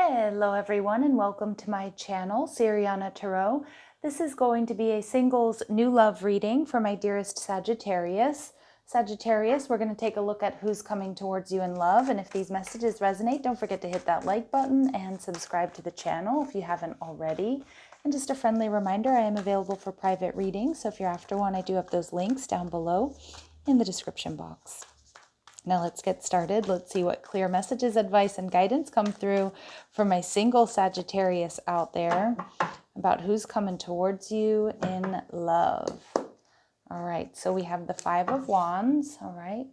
Hello everyone and welcome to my channel, Siriana Tarot. This is going to be a singles new love reading for my dearest Sagittarius. Sagittarius, we're going to take a look at who's coming towards you in love, and if these messages resonate, don't forget to hit that like button and subscribe to the channel if you haven't already. And just a friendly reminder, I am available for private readings, so if you're after one, I do have those links down below in the description box. Now let's get started. Let's see what clear messages, advice, and guidance come through for my single Sagittarius out there about who's coming towards you in love. All right, so we have the Five of Wands. All right.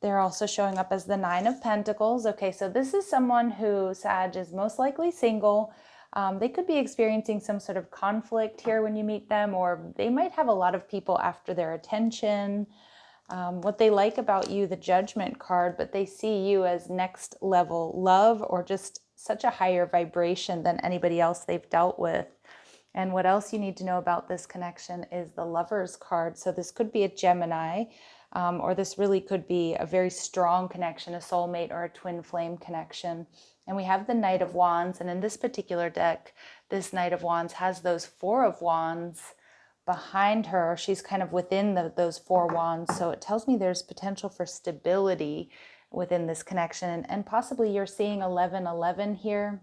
They're also showing up as the Nine of Pentacles. Okay, so this is someone who, Sag, is most likely single. They could be experiencing some sort of conflict here when you meet them, or they might have a lot of people after their attention. What they like about you, the Judgment card, but they see you as next level love or just such a higher vibration than anybody else they've dealt with. And what else you need to know about this connection is the Lovers card. So this could be a Gemini, or this really could be a very strong connection, a soulmate or a twin flame connection. And we have the Knight of Wands. And in this particular deck, this Knight of Wands has those Four of Wands behind her. She's kind of within those Four Wands. So it tells me there's potential for stability within this connection. And possibly you're seeing 1111 here.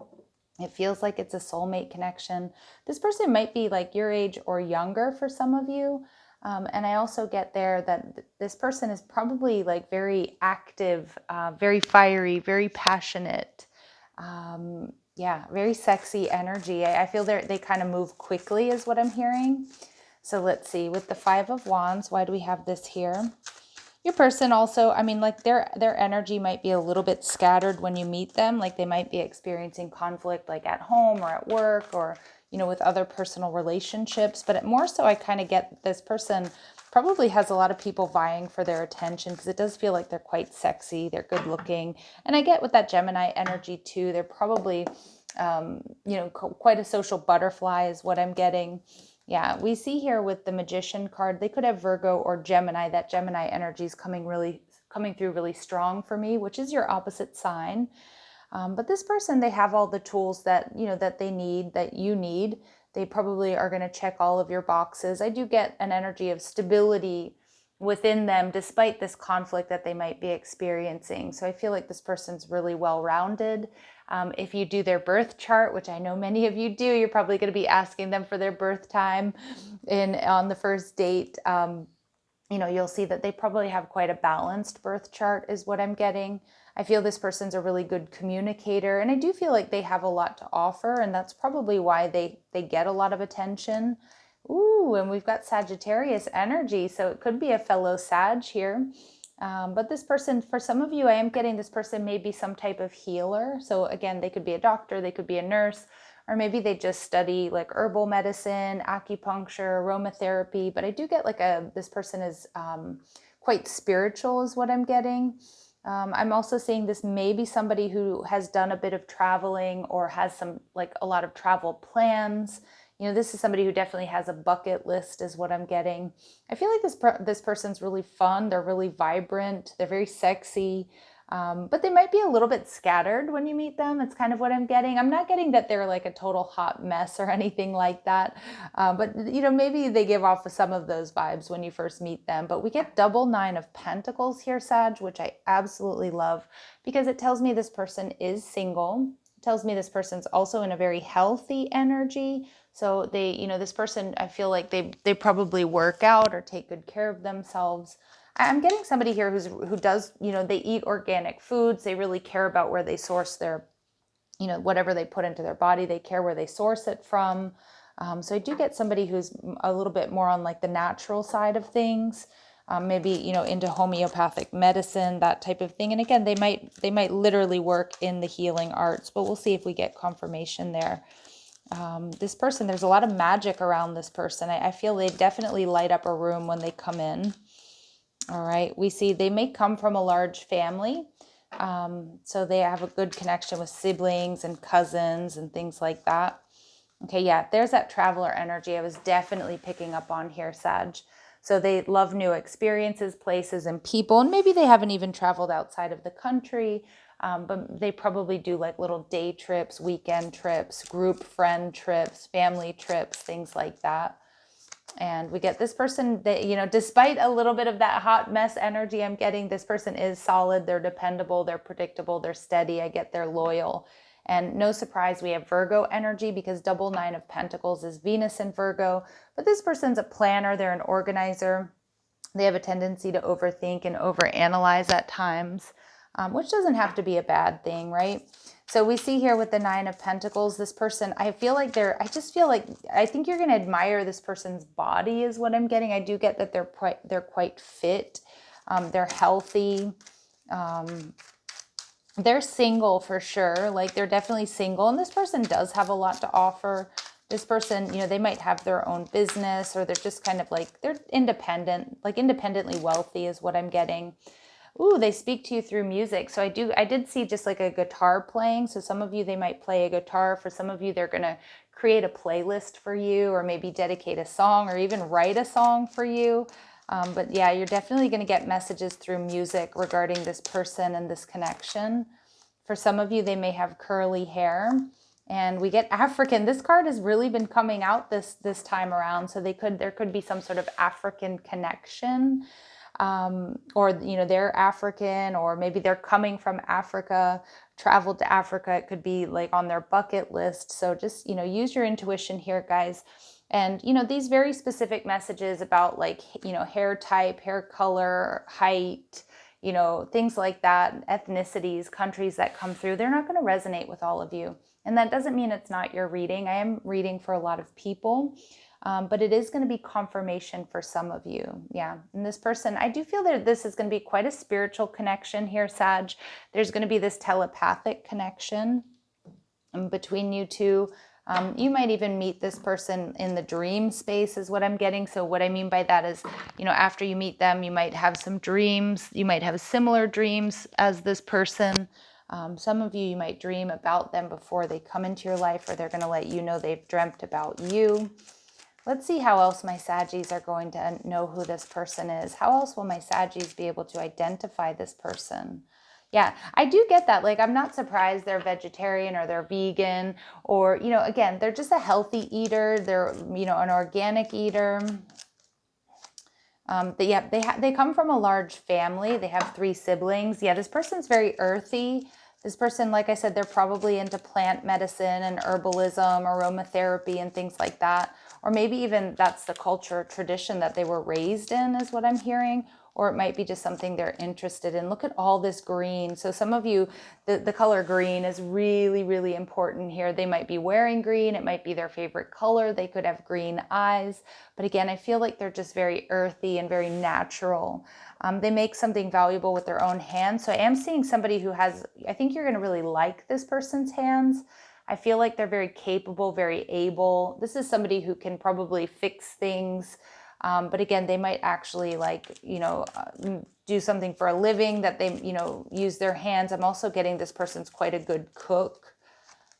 It feels like it's a soulmate connection. This person might be like your age or younger for some of you. And I also get there that this person is probably like very active, very fiery, very passionate. Yeah, very sexy energy. I feel they kind of move quickly is what I'm hearing. So let's see, with the Five of Wands, why do we have this here? Your person also, I mean, like their energy might be a little bit scattered when you meet them. Like they might be experiencing conflict like at home or at work or, you know, with other personal relationships. But more so, I kind of get this person probably has a lot of people vying for their attention because it does feel like they're quite sexy. They're good looking. And I get with that Gemini energy too. They're probably, you know, quite a social butterfly is what I'm getting. Yeah, we see here with the Magician card, they could have Virgo or Gemini. That Gemini energy is coming through really strong for me, which is your opposite sign. But this person, they have all the tools that, you know, that they need, that you need. They probably are going to check all of your boxes. I do get an energy of stability within them, despite this conflict that they might be experiencing. So I feel like this person's really well-rounded. If you do their birth chart, which I know many of you do, you're probably going to be asking them for their birth time on the first date. You know, you'll see that they probably have quite a balanced birth chart is what I'm getting. I feel this person's a really good communicator, and I do feel like they have a lot to offer, and that's probably why they get a lot of attention. Ooh, and we've got Sagittarius energy, so it could be a fellow Sag here. But this person, for some of you, I am getting this person may be some type of healer. So again, they could be a doctor, they could be a nurse, or maybe they just study like herbal medicine, acupuncture, aromatherapy. But I do get like this person is quite spiritual is what I'm getting. I'm also seeing this may be somebody who has done a bit of traveling or has a lot of travel plans. You know, this is somebody who definitely has a bucket list is what I'm getting. I feel like this person's really fun. They're really vibrant. They're very sexy. But they might be a little bit scattered when you meet them. It's kind of what I'm getting. I'm not getting that they're like a total hot mess or anything like that. But, you know, maybe they give off some of those vibes when you first meet them. But we get double Nine of Pentacles here, Sag, which I absolutely love because it tells me this person is single. It tells me this person's also in a very healthy energy. So they, you know, this person, I feel like they probably work out or take good care of themselves. I'm getting somebody here who does, you know, they eat organic foods. They really care about where they source their, you know, whatever they put into their body. They care where they source it from. So I do get somebody who's a little bit more on like the natural side of things. Maybe, you know, into homeopathic medicine, that type of thing. And again, they might literally work in the healing arts, but we'll see if we get confirmation there. This person, there's a lot of magic around this person. I feel they definitely light up a room when they come in. All right, we see they may come from a large family. So they have a good connection with siblings and cousins and things like that. Okay, yeah, there's that traveler energy I was definitely picking up on here, Sag. So they love new experiences, places, and people, and maybe they haven't even traveled outside of the country. but they probably do like little day trips, weekend trips, group friend trips, family trips, things like that. And we get this person that, you know, despite a little bit of that hot mess energy I'm getting, this person is solid, they're dependable, they're predictable, they're steady. I get they're loyal. And no surprise, we have Virgo energy because double 9 of Pentacles is Venus in Virgo. But this person's a planner, they're an organizer. They have a tendency to overthink and overanalyze at times, which doesn't have to be a bad thing, right? So we see here with the 9 of Pentacles, this person, I feel like I think you're going to admire this person's body is what I'm getting. I do get that they're quite fit. They're healthy. They're single for sure. Like they're definitely single. And this person does have a lot to offer. This person, you know, they might have their own business, or they're just kind of like, they're independent, like independently wealthy is what I'm getting. Ooh, they speak to you through music. So I did see just like a guitar playing. So some of you, they might play a guitar. For some of you, they're going to create a playlist for you, or maybe dedicate a song, or even write a song for you. But yeah, you're definitely going to get messages through music regarding this person and this connection. For some of you, they may have curly hair. And we get African. This card has really been coming out this time around. So there could be some sort of African connection. Or, you know, they're African, or maybe they're coming from Africa, traveled to Africa. It could be like on their bucket list. So just, you know, use your intuition here, guys. And, you know, these very specific messages about like, you know, hair type, hair color, height, you know, things like that, ethnicities, countries that come through, they're not going to resonate with all of you. And that doesn't mean it's not your reading. I am reading for a lot of people, but it is going to be confirmation for some of you. Yeah. And this person, I do feel that this is going to be quite a spiritual connection here, Sag. There's going to be this telepathic connection between you two. You might even meet this person in the dream space is what I'm getting. So what I mean by that is, you know, after you meet them, you might have some dreams. You might have similar dreams as this person. Some of you might dream about them before they come into your life, or they're going to let you know they've dreamt about you. Let's see how else my Saggies are going to know who this person is. How else will my Saggies be able to identify this person? Yeah, I do get that. Like, I'm not surprised they're vegetarian or they're vegan, or, you know, again, they're just a healthy eater. They're, you know, an organic eater. But yeah, they come from a large family. They have 3 siblings. Yeah, this person's very earthy. This person, like I said, they're probably into plant medicine and herbalism, aromatherapy and things like that. Or maybe even that's the culture, tradition that they were raised in is what I'm hearing. Or it might be just something they're interested in. Look at all this green. So some of you, the color green is really, really important here. They might be wearing green. It might be their favorite color. They could have green eyes. But again, I feel like they're just very earthy and very natural. They make something valuable with their own hands. So I am seeing somebody who has, I think you're going to really like this person's hands. I feel like they're very capable, very able. This is somebody who can probably fix things. But again, they might actually like, you know, do something for a living that they, you know, use their hands. I'm also getting this person's quite a good cook.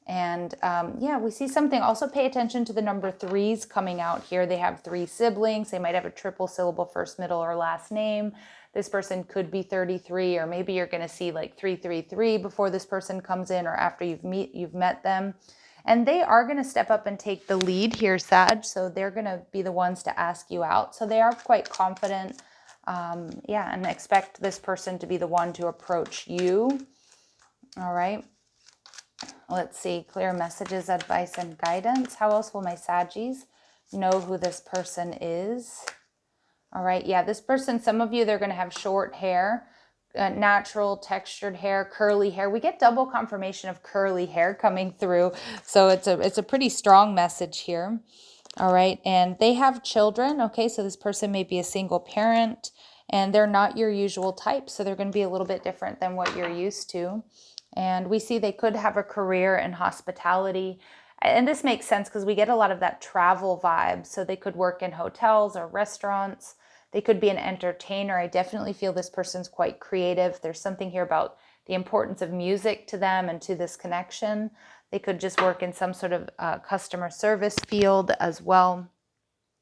And yeah, we see something. Also pay attention to the number 3s coming out here. They have 3 siblings. They might have a triple syllable first, middle, or last name. This person could be 33, or maybe you're going to see like 333 before this person comes in, or after you've met them. And they are going to step up and take the lead here, Sag. So they're going to be the ones to ask you out. So they are quite confident. Yeah, and expect this person to be the one to approach you. All right. Let's see. Clear messages, advice, and guidance. How else will my Saggies know who this person is? All right. Yeah, this person, some of you, they're going to have short hair. Natural textured hair, curly hair. We get double confirmation of curly hair coming through. So it's a pretty strong message here. All right. And they have children. Okay. So this person may be a single parent, and they're not your usual type. So they're going to be a little bit different than what you're used to. And we see they could have a career in hospitality. And this makes sense because we get a lot of that travel vibe. So they could work in hotels or restaurants. They could be an entertainer. I definitely feel this person's quite creative. There's something here about the importance of music to them and to this connection. They could just work in some sort of customer service field as well.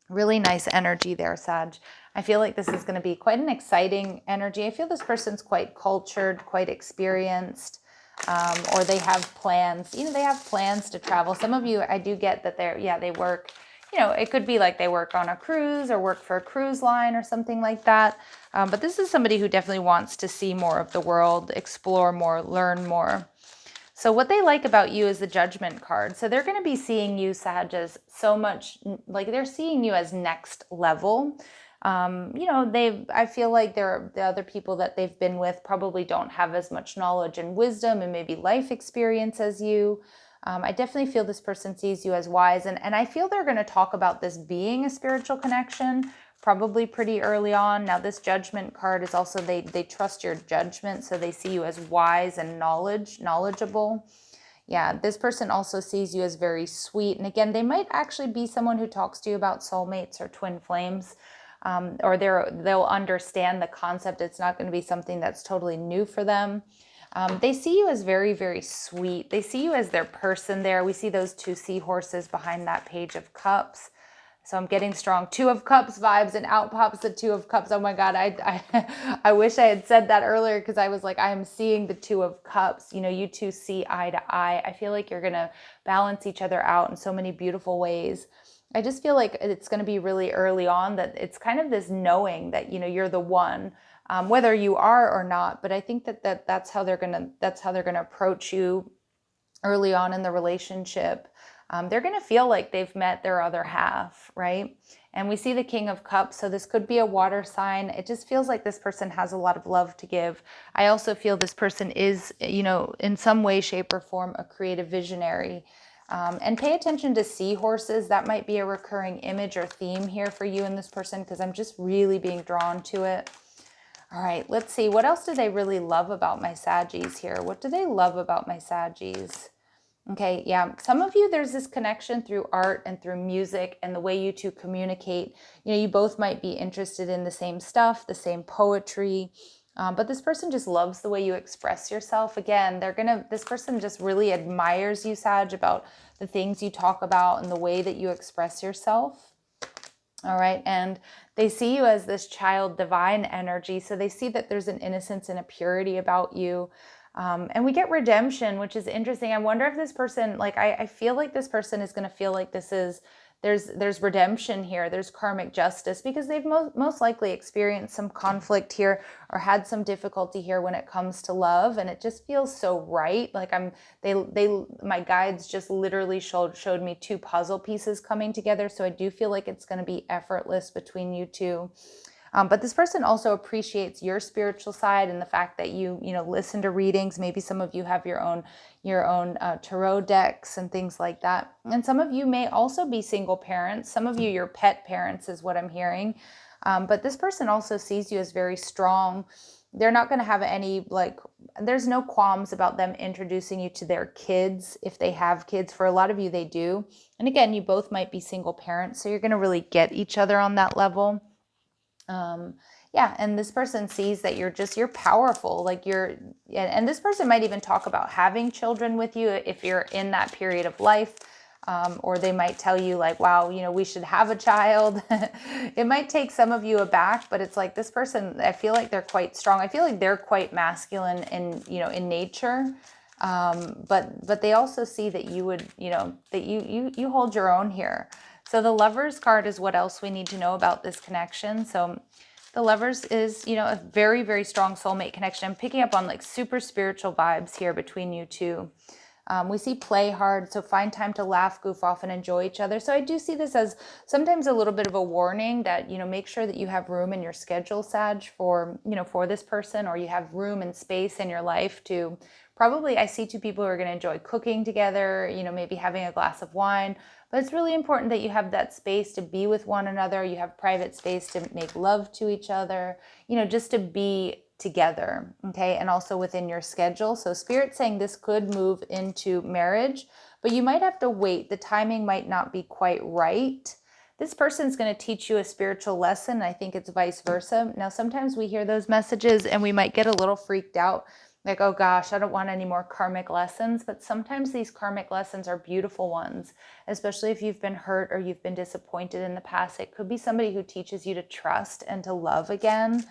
Really nice energy there, Sag. I feel like this is going to be quite an exciting energy. I feel this person's quite cultured, quite experienced. or they have plans. They have plans to travel. Some of you, I do get that they work, it could be like they work on a cruise or work for a cruise line or something like that. But this is somebody who definitely wants to see more of the world, explore more, learn more. So what they like about you is the Judgment card. So they're going to be seeing you, Sag, as so much, like they're seeing you as next level. I feel like the other people that they've been with probably don't have as much knowledge and wisdom and maybe life experience as you. I definitely feel this person sees you as wise, and I feel they're going to talk about this being a spiritual connection probably pretty early on. Now, this Judgment card is also, they trust your judgment, so they see you as wise and knowledgeable. Yeah, this person also sees you as very sweet. And again, they might actually be someone who talks to you about soulmates or twin flames, or they'll understand the concept. It's not going to be something that's totally new for them. They see you as very, very sweet. They see you as their person there. We see those two seahorses behind that Page of Cups. So I'm getting strong Two of Cups vibes, and out pops the Two of Cups. Oh my God, I wish I had said that earlier, because I was like, I am seeing the Two of Cups. You two see eye to eye. I feel like you're going to balance each other out in so many beautiful ways. I just feel like it's going to be really early on that it's kind of this knowing that, you're the one, whether you are or not. But I think that's how they're going to approach you early on in the relationship. They're going to feel like they've met their other half, right? And we see the King of Cups, so this could be a water sign. It just feels like this person has a lot of love to give. I also feel this person is, in some way, shape, or form, a creative visionary. And pay attention to seahorses. That might be a recurring image or theme here for you and this person, because I'm just really being drawn to it. All right, let's see. What else do they really love about my Saggies here? What do they love about my Saggies? Okay, yeah, some of you, there's this connection through art and through music and the way you two communicate. You both might be interested in the same stuff, the same poetry, but this person just loves the way you express yourself. Again, this person just really admires you, Sag, about the things you talk about and the way that you express yourself. All right, and they see you as this child divine energy, so they see that there's an innocence and a purity about you. And we get redemption, which is interesting. I wonder if this person, I feel like this person is going to feel like there's redemption here. There's karmic justice, because they've most likely experienced some conflict here or had some difficulty here when it comes to love. And it just feels so right. Like my guides just literally showed me two puzzle pieces coming together. So I do feel like it's going to be effortless between you two. But this person also appreciates your spiritual side and the fact that you listen to readings. Maybe some of you have your own tarot decks and things like that. And some of you may also be single parents. Some of you, your pet parents is what I'm hearing. But this person also sees you as very strong. They're not going to have any, there's no qualms about them introducing you to their kids if they have kids. For a lot of you, they do. And again, you both might be single parents, so you're going to really get each other on that level. And this person sees that you're powerful, and this person might even talk about having children with you if you're in that period of life, or they might tell you wow, we should have a child. It might take some of you aback, but it's like this person, I feel like they're quite strong. I feel like they're quite masculine in nature. But they also see that you would, that you hold your own here. So the Lovers card is what else we need to know about this connection. So the Lovers is, a very, very strong soulmate connection. I'm picking up on super spiritual vibes here between you two. We see play hard, so find time to laugh, goof off, and enjoy each other. So I do see this as sometimes a little bit of a warning that, make sure that you have room in your schedule, Sag, for this person, or you have room and space in your life to probably, I see two people who are going to enjoy cooking together, maybe having a glass of wine. But it's really important that you have that space to be with one another. You have private space to make love to each other, just to be together, okay? And also within your schedule. So Spirit's saying this could move into marriage, but you might have to wait. The timing might not be quite right. This person's going to teach you a spiritual lesson. I think it's vice versa. Now, sometimes we hear those messages and we might get a little freaked out. Like, oh gosh, I don't want any more karmic lessons. But sometimes these karmic lessons are beautiful ones, especially if you've been hurt or you've been disappointed in the past. It could be somebody who teaches you to trust and to love again.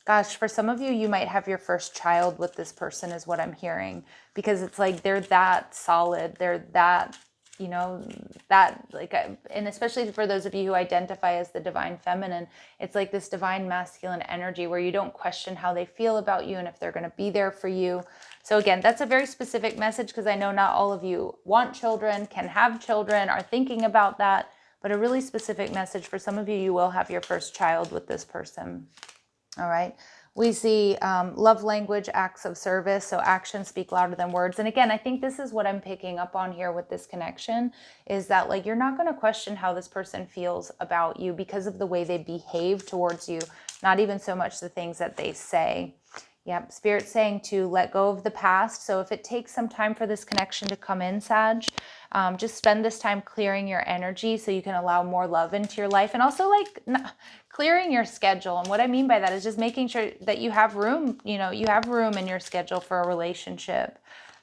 Gosh, for some of you, you might have your first child with this person is what I'm hearing, because it's like they're that solid. They're that, you know, that like, and especially for those of you who identify as the divine feminine, it's like this divine masculine energy where you don't question how they feel about you and if they're going to be there for you. So again, that's a very specific message because I know not all of you want children, can have children, are thinking about that, but a really specific message for some of you, you will have your first child with this person. All right. We see love language, acts of service. So actions speak louder than words. And again, I think this is what I'm picking up on here with this connection is that like, you're not going to question how this person feels about you because of the way they behave towards you, not even so much the things that they say. Yep. Spirit's saying to let go of the past. So if it takes some time for this connection to come in, Sag, just spend this time clearing your energy so you can allow more love into your life, and also like clearing your schedule. And what I mean by that is just making sure that you have room, you know, you have room in your schedule for a relationship.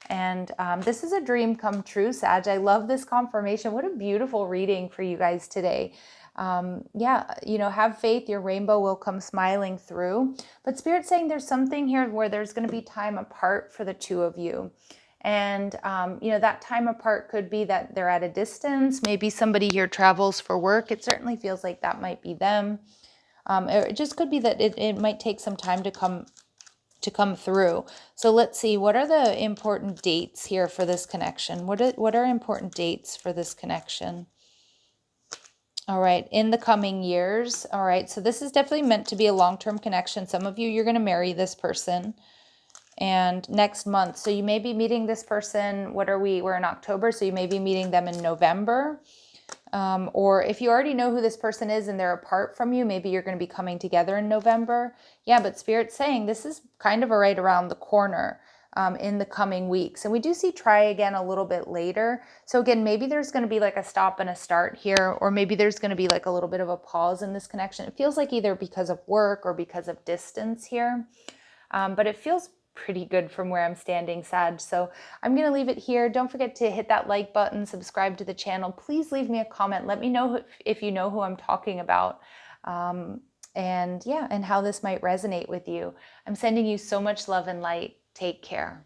And this is a dream come true, Sag. I love this confirmation. What a beautiful reading for you guys today. Yeah, you know, have faith, your rainbow will come smiling through. But Spirit's saying there's something here where there's going to be time apart for the two of you. And, you know, that time apart could be that they're at a distance. Maybe somebody here travels for work. It certainly feels like that might be them. It just could be that it might take some time to come through. So let's see, what are the important dates here for this connection? What are important dates for this connection? All right, in the coming years. All right, so this is definitely meant to be a long-term connection. Some of you, you're going to marry this person. And next month, so you may be meeting this person, we're in October, so you may be meeting them in November. Or if you already know who this person is and they're apart from you, maybe you're going to be coming together in November. Yeah, but Spirit's saying this is kind of right around the corner in the coming weeks. And we do see try again a little bit later. So again, maybe there's going to be like a stop and a start here, or maybe there's going to be like a little bit of a pause in this connection. It feels like either because of work or because of distance here. But it feels pretty good from where I'm standing, Sag. So I'm going to leave it here. Don't forget to hit that like button, subscribe to the channel. Please leave me a comment. Let me know if you know who I'm talking about. And yeah, and how this might resonate with you. I'm sending you so much love and light. Take care.